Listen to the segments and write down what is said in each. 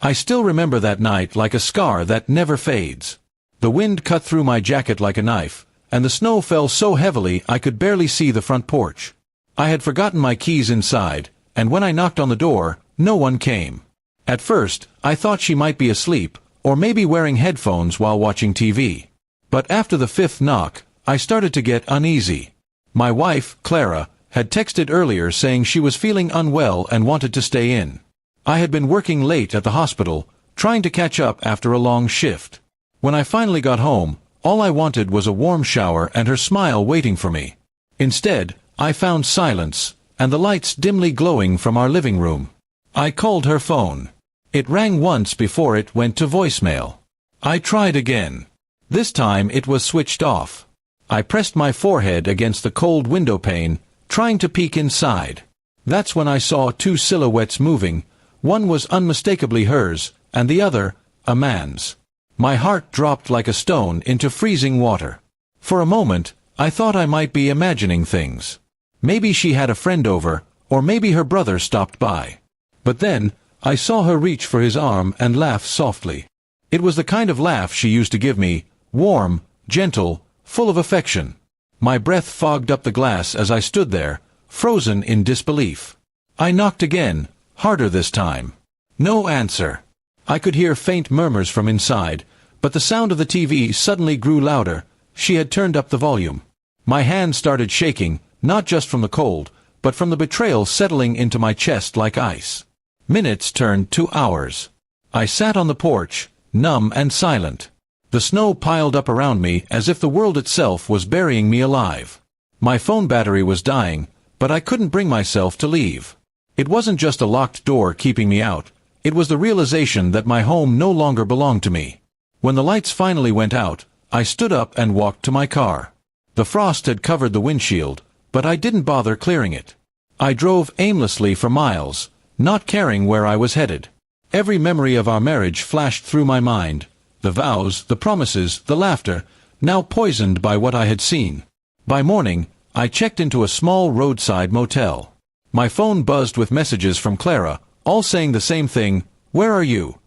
I still remember that night like a scar that never fades. The wind cut through my jacket like a knife, and the snow fell so heavily I could barely see the front porch. I had forgotten my keys inside, and when I knocked on the door, no one came. At first, I thought she might be asleep, or maybe wearing headphones while watching TV. But after the fifth knock, I started to get uneasy. My wife, Clara, had texted earlier saying she was feeling unwell and wanted to stay in. I had been working late at the hospital, trying to catch up after a long shift. When I finally got home, all I wanted was a warm shower and her smile waiting for me. Instead, I found silence, and the lights dimly glowing from our living room. I called her phone. It rang once before it went to voicemail. I tried again. This time it was switched off. I pressed my forehead against the cold window pane, trying to peek inside. That's when I saw two silhouettes moving. One was unmistakably hers, and the other, a man's. My heart dropped like a stone into freezing water. For a moment, I thought I might be imagining things. Maybe she had a friend over, or maybe her brother stopped by. But then, I saw her reach for his arm and laugh softly. It was the kind of laugh she used to give me, warm, gentle, full of affection. My breath fogged up the glass as I stood there, frozen in disbelief. I knocked again, harder this time. No answer. I could hear faint murmurs from inside, but the sound of the TV suddenly grew louder. She had turned up the volume. My hand started shaking, not just from the cold, but from the betrayal settling into my chest like ice. Minutes turned to hours. I sat on the porch, numb and silent. The snow piled up around me as if the world itself was burying me alive. My phone battery was dying, but I couldn't bring myself to leave. It wasn't just a locked door keeping me out. It was the realization that my home no longer belonged to me. When the lights finally went out, I stood up and walked to my car. The frost had covered the windshield, but I didn't bother clearing it. I drove aimlessly for miles, not caring where I was headed. Every memory of our marriage flashed through my mind. The vows, the promises, the laughter, now poisoned by what I had seen. By morning, I checked into a small roadside motel. My phone buzzed with messages from Clara, all saying the same thing: "Where are you?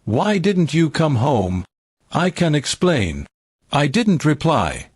Why didn't you come home? I can explain." I didn't reply.